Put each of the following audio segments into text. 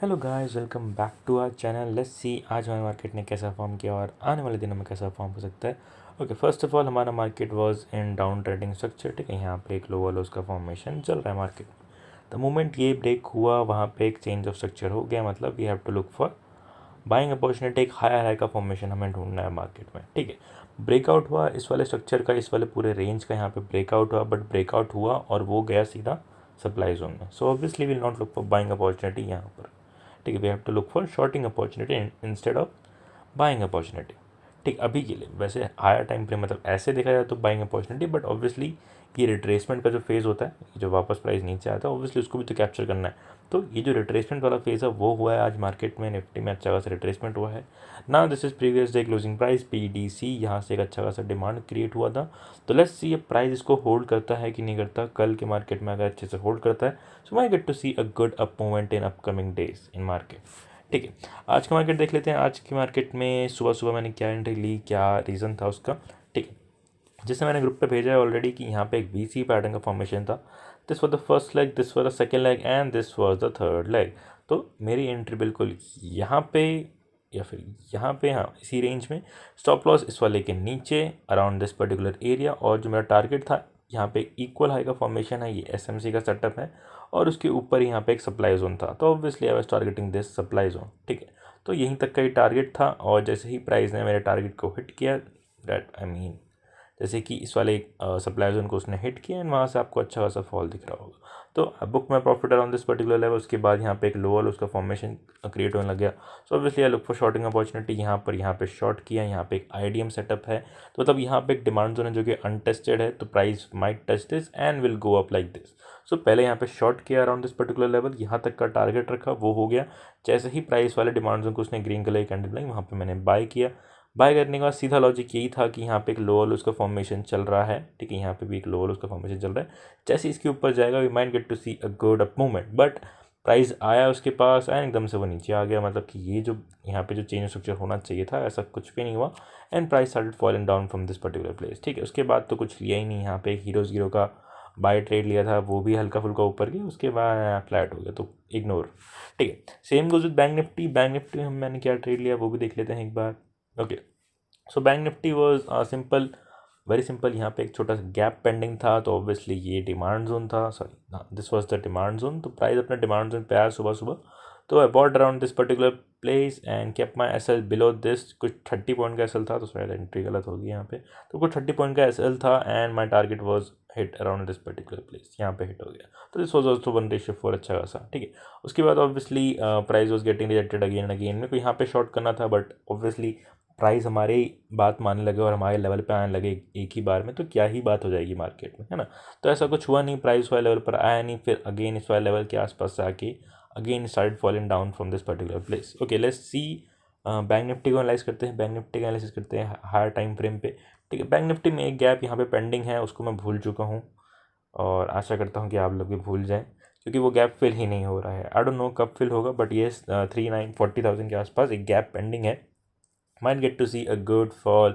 Hello guys, welcome back to our channel. Let's see आज हमारे market ने कैसा फॉर्म किया और आने वाले दिनों में कैसा फॉर्म हो सकता है। ओके, फर्स्ट ऑफ ऑल हमारा market was in down trading structure. ठीक है, यहाँ पे एक लोअर लोस का फॉर्मेशन चल रहा है मार्केट। द मोमेंट ये ब्रेक हुआ वहाँ पे एक चेंज ऑफ स्ट्रक्चर हो गया, मतलब we have to look for buying opportunity. एक हायर हाई का फॉर्मेशन हमें ढूंढना है मार्केट में। ठीक है, ब्रेकआउट हुआ इस वाले स्ट्रक्चर का, इस वाले पूरे रेंज का यहाँ पे ब्रेकआउट हुआ, बट ब्रेकआउट हुआ और वो गया सीधा सप्लाई जोन में। So obviously will not look for buying opportunity यहाँ पर। ठीक है, we have to look for shorting opportunity instead of buying opportunity. ठीक, अभी के लिए वैसे हायर टाइम फ्रेम मतलब ऐसे देखा जाए तो बाइंग अपॉर्चुनिटी, बट ऑब्वियसली ये रिट्रेसमेंट का जो फेज़ होता है, जो वापस प्राइस नीचे आता है, ऑब्वियसली उसको भी तो कैप्चर करना है। तो ये जो रिट्रेसमेंट वाला फेज़ है वो हुआ है आज मार्केट में। निफ्टी में अच्छा खासा रिट्रेसमेंट हुआ है ना। This is previous day closing price PDC, यहाँ से एक अच्छा खासा डिमांड क्रिएट हुआ था। तो लेट्स सी ये प्राइस इसको होल्ड करता है कि नहीं करता। कल के मार्केट में अगर अच्छे से होल्ड करता है so may get to see a good up movement in upcoming days in market. ठीक है, आज का मार्केट देख लेते हैं। आज की मार्केट में सुबह सुबह मैंने क्या एंट्री ली, क्या रीज़न था उसका। ठीक है, जिससे मैंने ग्रुप पे भेजा है ऑलरेडी कि यहाँ पे एक VC पैटर्न का फॉर्मेशन था। This was the first leg, this was the second leg and this was the third leg. तो मेरी एंट्री बिल्कुल यहाँ पे या फिर यहाँ पे, हाँ इसी रेंज में। स्टॉप लॉस इस वाले के नीचे अराउंड दिस पर्टिकुलर एरिया, और जो मेरा टारगेट था यहाँ पे इक्वल हाई का फॉर्मेशन है, ये SMC का सेटअप है और उसके ऊपर यहाँ पे एक सप्लाई जोन था। तो obviously I was targeting this supply zone. ठीक है, तो यहीं तक का ही टारगेट था और जैसे ही प्राइस ने मेरे टारगेट को हिट किया, दैट आई मीन जैसे कि इस वाले सप्लाई जोन को उसने हिट किया एंड वहाँ से आपको अच्छा खासा फॉल दिख रहा होगा। तो बुक में profit around this particular level. उसके बाद यहाँ पे एक लोअर उसका फॉर्मेशन क्रिएट होने लग गया। So obviously I look for shorting opportunity. यहाँ पे शॉर्ट किया, यहाँ पे एक IDM सेटअप है, तो मतलब यहाँ पे एक डिमांड जोन है जो कि अनटेस्टेड है। तो price might touch this and will go up like this. So पहले यहाँ पे शॉर्ट किया अराउंड दिस पर्टिकुलर लेवल, यहाँ तक का टारगेट रखा, वो हो गया। जैसे ही प्राइस वाले डिमांड जोन को उसने ग्रीन कलर की कैंडल बनाई, वहाँ पे मैंने बाय किया। बाय करने का सीधा लॉजिक यही था कि यहाँ पे एक लोअर उसका फॉर्मेशन चल रहा है। ठीक है, यहाँ पे भी एक लोअर उसका फॉर्मेशन चल रहा है। जैसे इसके ऊपर जाएगा we might get to see a good up movement, but price आया उसके पास एंड एकदम से वो नीचे आ गया। मतलब कि ये जो यहाँ पे जो चेंज स्ट्रक्चर होना चाहिए था, ऐसा कुछ भी नहीं हुआ and price started falling down from this particular place. ठीक है, उसके बाद तो कुछ लिया ही नहीं। यहाँ पे एक हीरो का बाय ट्रेड लिया था, वो भी हल्का फुल्का ऊपर गया, उसके बाद फ्लैट हो गया, तो इग्नोर। ठीक है, same goes with bank Nifty. Bank Nifty में मैंने क्या ट्रेड लिया वो भी देख लेते हैं एक बार। Okay, so bank Nifty was simple, very simple. यहाँ पे एक छोटा सा गैप पेंडिंग था, तो ऑब्वियसली ये डिमांड जोन था, sorry this was the demand zone. तो प्राइस अपने डिमांड जोन पे आया सुबह सुबह, तो I bought around this particular place and kept my SL below this. कुछ 30 पॉइंट का SL था, तो शायद एंट्री गलत होगी यहाँ पे। तो कुछ 30 पॉइंट का SL था and my target was hit around this particular place, यहाँ पे हिट हो गया। तो दिस वॉज ऑल्सो 1:4 अच्छा खासा। ठीक है, उसके बाद obviously price was getting rejected again and again. मेरे को यहाँ पे शॉर्ट करना था, बट ऑब्वियसली प्राइस हमारे बात मानने लगे और हमारे लेवल पे आने लगे एक ही बार में, तो क्या ही बात हो जाएगी मार्केट में, है ना। तो ऐसा कुछ हुआ नहीं, प्राइस वाले लेवल पर आया नहीं, फिर अगेन इस वाले लेवल के आसपास से आके again start falling down from this particular place. Okay, let's see bank Nifty को एनालाइज करते हैं। बैंक निफ्टी का एनालिसिस करते हैं हायर टाइम फ्रेम पे। ठीक है, बैंक निफ्टी में एक गैप यहाँ पे पेंडिंग है, उसको मैं भूल चुका हूँ और आशा करता हूँ कि आप लोग भी भूल जाएं, क्योंकि वो गैप फिल ही नहीं हो रहा है। आई डोंट नो कब फिल होगा, बट ये 3940,000 के आसपास एक गैप पेंडिंग है। Might get to see a good fall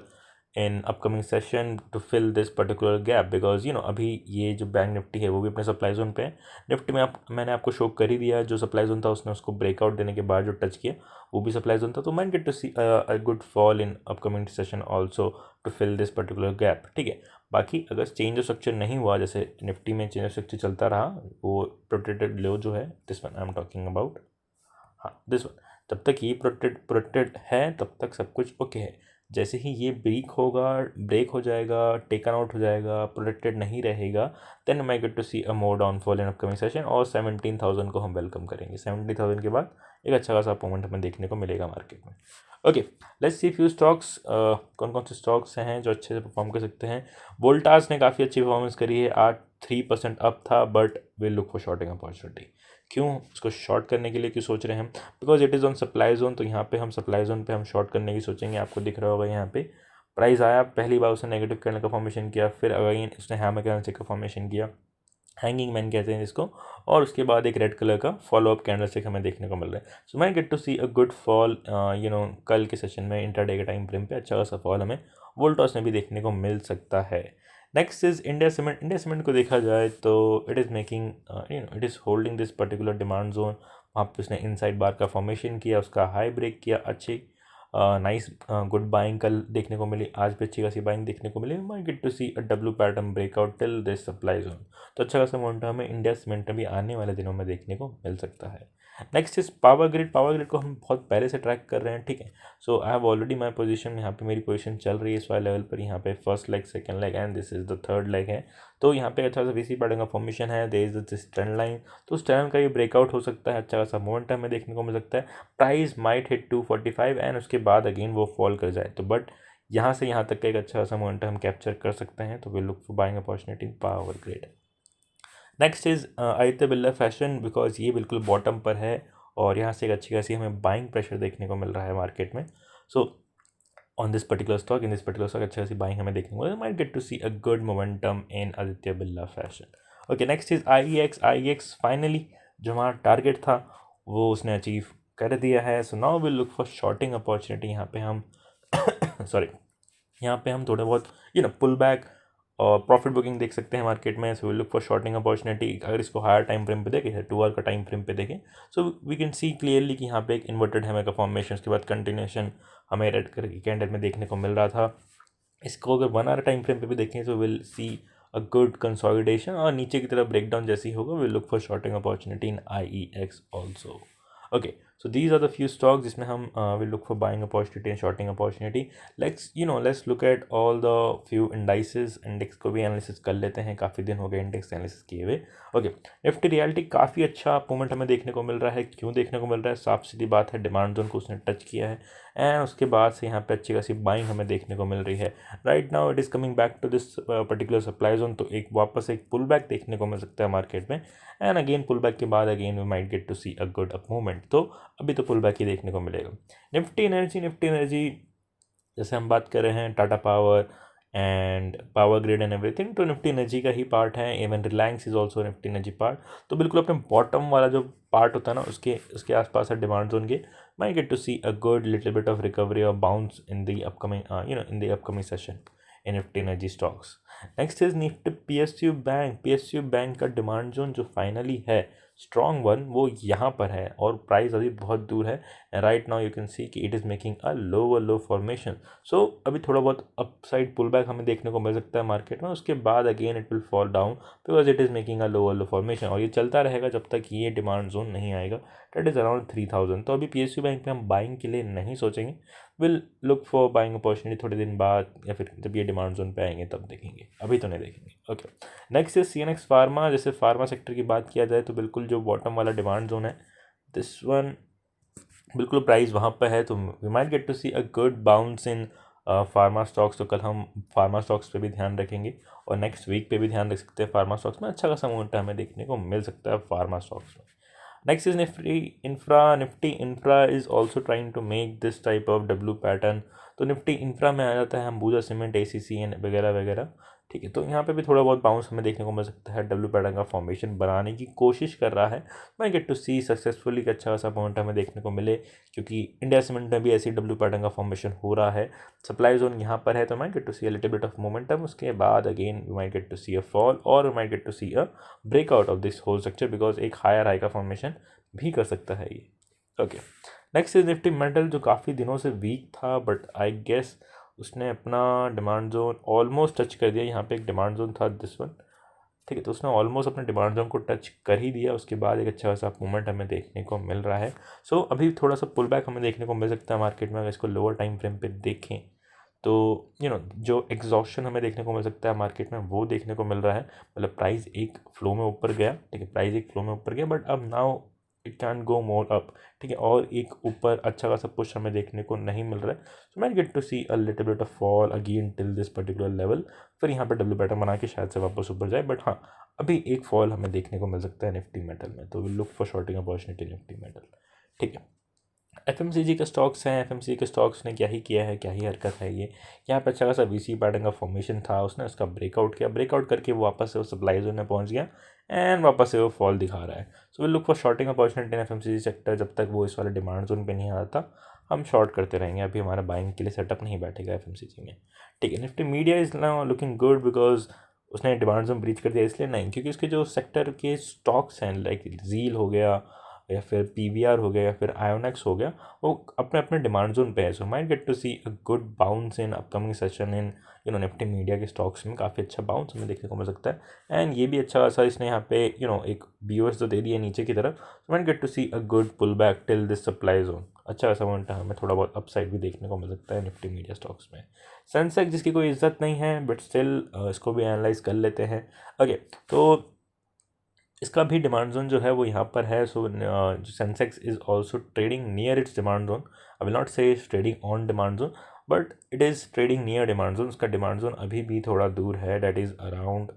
in upcoming session to fill this particular gap, because अभी ये जो बैंक निफ्टी है वो भी अपने सप्लाई जोन पे है। निफ्टी में मैंने आपको शो कर ही दिया, जो सप्लाई जोन था उसने उसको ब्रेकआउट देने के बाद जो टच किया वो भी सप्लाई जोन था। तो might get to see a good fall in upcoming session also to fill this particular gap. ठीक है, बाकी अगर चेंज ऑफ स्ट्रक्चर नहीं हुआ, जैसे निफ्टी में चेंज ऑफ स्ट्रक्चर चलता रहा, वो प्रोटेक्टेड लो जो है, this one I am talking about, हाँ दिस वन, जब तक ये प्रोटेक्टेड है तब तक सब कुछ ओके है। जैसे ही ये ब्रेक हो जाएगा, टेकन आउट हो जाएगा, प्रोटेक्टेड नहीं रहेगा, then may get to see a more downfall in upcoming session, और 17,000 को हम वेलकम करेंगे। 17,000 के बाद एक अच्छा खासा मोमेंट हमें देखने को मिलेगा मार्केट में। Okay, let's see few stocks, कौन कौन से स्टॉक्स हैं जो अच्छे से परफॉर्म कर सकते हैं। वोल्टास ने काफ़ी अच्छी परफॉर्मेंस करी है, आज 3% अप था, but will look for shorting opportunity. क्यों उसको शॉर्ट करने के लिए क्यों सोच रहे हैं हम? Because it is on supply zone, तो यहाँ पे हम सप्लाई जोन पे हम शॉर्ट करने की सोचेंगे। आपको दिख रहा होगा यहाँ पे प्राइस आया, पहली बार उसने नेगेटिव कैंडल का फॉर्मेशन किया, फिर अगेन उसने हैमर कैंडल का फॉर्मेशन किया, हैंगिंग मैन कहते हैं इसको, और उसके बाद एक रेड कलर का फॉलो अप कैंडल स्टिक हमें देखने को मिल रहा है। So may get to see a good fall, कल के सेशन में इंट्राडे के टाइम फ्रेम पे अच्छा खासा फॉल हमें वोल्टॉस में भी देखने को मिल सकता है। Next is India cement. India cement को देखा जाए तो it is making it is holding this particular demand zone वहाँ पे उसने इनसाइड बार का फॉर्मेशन किया, उसका हाई ब्रेक किया, अच्छी नाइस गुड बाइंग कल देखने को मिली, आज भी अच्छी खासी बाइंग देखने को मिली। May get to see a W pattern breakout till this supply zone. तो अच्छा खासा मोमेंटम हमें इंडिया सीमेंट में भी आने वाले दिनों में देखने को मिल सकता है। Next is power grid. Power grid को हम बहुत पहले से ट्रैक कर रहे हैं, ठीक है। So I have already my position, यहाँ पे मेरी पोजीशन चल रही है इस वाले लेवल पर। यहाँ पे first leg, second leg and this is the third leg है। तो यहाँ पे अच्छा सा वीसी पैटर्न का फॉर्मेशन है, there is this trend line. तो उस ट्रेंड का ये ब्रेकआउट हो सकता है, अच्छा खासा मोमेंटम हमें देखने को मिल सकता है। प्राइस माइट हिट 245 एंड उसके बाद अगेन वो फॉल कर जाए, तो बट यहाँ से यहाँ तक का एक अच्छा खासा मोमेंटम हम कैप्चर कर सकते हैं। तो we look for buying opportunity in Power Grid. Next is Aditya Birla Fashion, because ये बिल्कुल बॉटम पर है और यहाँ से एक अच्छी खासी हमें बाइंग प्रेशर देखने को मिल रहा है मार्केट में। So on this particular stock, in this particular stock अच्छी खासी बाइंग हमें देखने को मिल रहा है। Might get to see a good momentum in Aditya Birla Fashion. Okay, next is IEX। IEX finally जो हमारा टारगेट था वो उसने अचीव कर दिया है। So now will look for shorting opportunity. यहाँ पे हम सॉरी यहाँ पे हम थोड़ा बहुत पुल बैक और प्रॉफिट बुकिंग देख सकते हैं मार्केट में। So will look for shorting opportunity. अगर इसको हायर टाइम फ्रेम पे देखें, 2 आवर का टाइम फ्रेम पे देखें, so we can see clearly कि यहाँ पे एक इन्वर्टेड हैमर का फॉर्मेशन, उसके बाद कंटिन्यूशन हमें रेड कलर की कैंडल में देखने को मिल रहा था। इसको अगर 1 आवर टाइम फ्रेम पे भी देखें तो will see a good consolidation और नीचे की तरफ ब्रेकडाउन जैसी होगा, will look for shorting opportunity in IEX also. Okay, so these are the few stocks जिसमें हम will look for buying opportunity and shorting opportunity. Let's look at all the few indices. Index को भी analysis कर लेते हैं, काफ़ी दिन हो गए इंडेक्स एनालिसिस किए हुए। ओके, निफ्टी रियलिटी काफ़ी अच्छा मूवमेंट हमें देखने को मिल रहा है। क्यों देखने को मिल रहा है? साफ सीधी बात है, डिमांड जोन को उसने टच किया है एंड उसके बाद से यहाँ पे अच्छी खासी बाइंग हमें देखने को मिल रही है। Right now it is coming back to this particular supply zone. तो एक वापस एक पुल बैक देखने को मिल सकता है मार्केट में एंड अगेन पुल बैक के बाद again we might get to see a good up movement. तो अभी तो पुल बैक ही देखने को मिलेगा। निफ्टी एनर्जी जैसे हम बात कर रहे हैं Tata power and power grid and everything, तो निफ्टी एनर्जी का ही पार्ट है। Even Reliance is also Nifty energy part. तो बिल्कुल अपने बॉटम वाला जो पार्ट होता है ना, उसके आसपास है डिमांड जोन के। May get to see a good little bit of recovery और bounce in the upcoming session in Nifty energy stocks. Next is Nifty PSU bank का डिमांड जोन जो फाइनली है स्ट्रॉन्ग वन, वो यहाँ पर है और प्राइस अभी बहुत दूर है। Right now you can see कि it is making a lower low formation. So अभी थोड़ा बहुत अपसाइड पुल बैक हमें देखने को मिल सकता है मार्केट में, उसके बाद again it will fall down because it is making a lower low formation और ये चलता रहेगा जब तक ये डिमांड जोन नहीं आएगा, डेट इज़ अराउंड 3000। तो अभी PSU बैंक पे हम बाइंग के लिए नहीं सोचेंगे, will look for buying opportunity थोड़े दिन बाद या फिर जब ये डिमांड जोन पे आएंगे तब देखेंगे, अभी तो नहीं देखेंगे। Okay, next is CNX pharma. जैसे फार्मा सेक्टर की बात किया जाए तो बिल्कुल जो बॉटम वाला डिमांड जोन है दिस वन, बिल्कुल प्राइस वहाँ पर है। तो we might get to see a good bounce in pharma stocks. तो कल हम फार्मा स्टॉक्स पे भी ध्यान रखेंगे और नेक्स्ट वीक पे भी ध्यान रख सकते हैं। फार्मा स्टॉक्स में अच्छा खासा मोमेंटम हमें देखने को मिल सकता है फार्मा स्टॉक्स में। Next is Nifty infra is also trying to make this type of W pattern. तो निफ्टी इंफ्रा में आ जाता है अंबुजा सीमेंट, ACC वगैरह वगैरह, ठीक है। तो यहाँ पे भी थोड़ा बहुत बाउंस हमें देखने को मिल सकता है। डब्ल्यू पैटर्न का फॉर्मेशन बनाने की कोशिश कर रहा है। मैं गेट टू सी सक्सेसफुली कि अच्छा खासा पॉइंट हमें देखने को मिले, क्योंकि इंडिया सीमेंट में भी ऐसी डब्ल्यू पैटर्न का फॉर्मेशन हो रहा है। सप्लाई जोन यहाँ पर है तो मैं get to see a little bit of momentum, उसके बाद again we might get to see a fall और we might get to see a breakout of this whole structure, because एक हायर हाई का फॉर्मेशन भी कर सकता है ये। Okay, next is Nifty metal जो काफ़ी दिनों से वीक था, बट आई गेस उसने अपना डिमांड जोन ऑलमोस्ट टच कर दिया। यहाँ पे एक डिमांड जोन था दिस वन, ठीक है। तो उसने ऑलमोस्ट अपने डिमांड जोन को टच कर ही दिया, उसके बाद एक अच्छा खासा मूवमेंट हमें देखने को मिल रहा है। सो अभी थोड़ा सा पुल बैक हमें देखने को मिल सकता है मार्केट में। अगर इसको लोअर टाइम फ्रेम पे देखें तो जो एग्जॉस्शन हमें देखने को मिल सकता है मार्केट में वो देखने को मिल रहा है। मतलब प्राइस एक फ्लो में ऊपर गया, ठीक है, प्राइस एक फ्लो में ऊपर गया, बट अब now it can go more up, ठीक है, और एक ऊपर अच्छा खासा पुश हमें देखने को नहीं मिल रहा है। So may get to see a little bit of fall again till this particular level, फिर यहाँ पे डब्ल्यू पैटर्न बना के शायद से वापस ऊपर जाए, बट हाँ अभी एक फॉल हमें देखने को मिल सकता है निफ्टी मेटल में। तो will look for shorting opportunity Nifty metal, ठीक है। FMCG के स्टॉक्स हैं। FMCG के स्टॉक्स ने क्या ही किया है, क्या ही हरकत है ये। यहाँ पे अच्छा खासा VC पैटर्न का फॉर्मेशन था, उसने उसका ब्रेकआउट किया, ब्रेकआउट करके वो वापस से वो सप्लाई जोन में पहुँच गया एंड वापस से वो फॉल दिखा रहा है। So will look for shorting opportunity in FMCG sector. जब तक वो इस वाले डिमांड जोन पे नहीं आता हम शॉर्ट करते रहेंगे। अभी हमारा बाइंग के लिए सेटअप नहीं बैठेगा FMCG में, ठीक है। Nifty media is now looking good because उसने डिमांड जोन ब्रीच कर दिया, इसलिए नहीं क्योंकि उसके जो सेक्टर के स्टॉक्स हैं लाइक जील हो गया या फिर PVR हो गया या फिर आयोनेक्स हो गया, वो अपने अपने डिमांड जोन पे है. So might get to see a good bounce in upcoming session in Nifty media के स्टॉक्स में. काफ़ी अच्छा बाउंस हमें देखने को मिल सकता है. एंड ये भी अच्छा खासा इसने यहाँ पे एक BOS तो दे दिया नीचे की तरफ. So might get to see a good pull back till this supply zone. अच्छा खासा मोमेंटम हमें थोड़ा बहुत अपसाइड भी देखने को मिल सकता है निफ्टी मीडिया स्टॉक्स में. सेंसेक्स जिसकी कोई इज्जत नहीं है बट स्टिल इसको भी एनालाइज कर लेते हैं. ओके, तो इसका भी डिमांड जोन जो है वो यहाँ पर है. सो जो Sensex is also trading near its demand zone. I will not say it's trading on demand zone but it is trading near demand zone. उसका डिमांड जोन अभी भी थोड़ा दूर है. डैट इज़ अराउंड,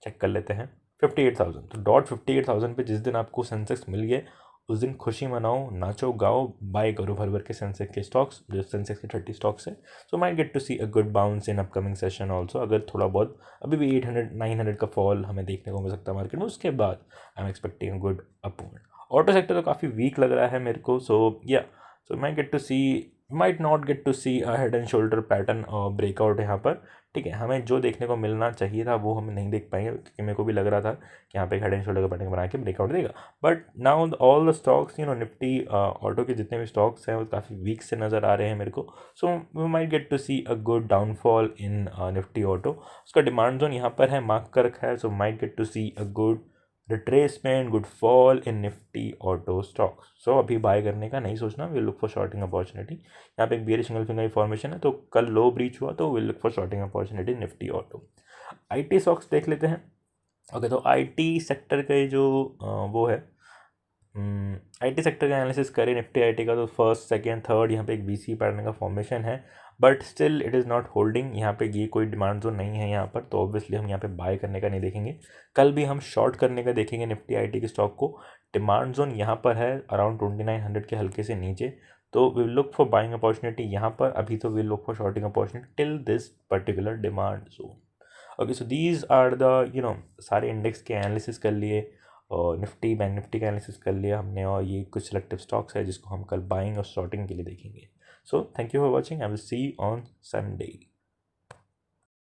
चेक कर लेते हैं, 58,000. तो डॉट 58,000 पे जिस दिन आपको सेंसेक्स मिल गए उस दिन खुशी मनाओ, नाचो गाओ, बाय करो भर भर के सेंसेक्स के स्टॉक्स, जो सेंसेक्स के 30 स्टॉक्स है. So might get to see a good bounce in upcoming session also. अगर थोड़ा बहुत अभी भी 800-900 का फॉल हमें देखने को मिल सकता है मार्केट में, उसके बाद I am expecting a good up movement. Auto sector तो काफ़ी वीक लग रहा है मेरे को. So might get to see, might not get to see a head and shoulder pattern और ब्रेकआउट यहाँ पर. ठीक है, हमें जो देखने को मिलना चाहिए था वो हम नहीं देख पाएंगे, क्योंकि मेरे को भी लग रहा था कि यहाँ पे हेड एंड शोल्डर का पैटर्न बना के ब्रेकआउट देगा. But now all the stocks Nifty auto के जितने भी स्टॉक्स हैं वो काफ़ी वीक से नज़र आ रहे हैं मेरे को. So we might get to see a good downfall in Nifty auto. उसका डिमांड जोन यहाँ पर है, मार्क कर रखा है. So might get to see a good retracement, good fall in Nifty auto stocks. So अभी बाय करने का नहीं सोचना, will look for shorting opportunity. यहाँ पे एक बेयरिश सिंगल फिंगर फॉर्मेशन है, तो कल लो ब्रीच हुआ तो will look for shorting opportunity Nifty auto. IT stocks देख लेते हैं. ओके, तो IT सेक्टर के जो वो है, IT सेक्टर का एनालिसिस करें निफ्टी IT का, तो फर्स्ट सेकेंड थर्ड यहाँ पे एक BC पैटर्न का फॉर्मेशन है. But still it is not holding. यहाँ पे ये कोई डिमांड जोन नहीं है यहाँ पर, तो ऑब्वियसली हम यहाँ पे बाय करने का नहीं देखेंगे. कल भी हम शॉर्ट करने का देखेंगे निफ्टी IT के स्टॉक को. डिमांड जोन यहाँ पर है अराउंड 2900 के हल्के से नीचे. तो will look for buying opportunity यहाँ पर. अभी तो will look for shorting opportunity till this particular demand zone. Okay, so these are the सारे इंडेक्स के एनालिसिस कर लिए और निफ्टी बैंक निफ्टी का एनालिसिस कर लिया हमने. और ये कुछ सिलेक्टिव स्टॉक्स है जिसको हम कल बाइंग और शॉर्टिंग के लिए देखेंगे. So thank you for watching. I will see on Sunday.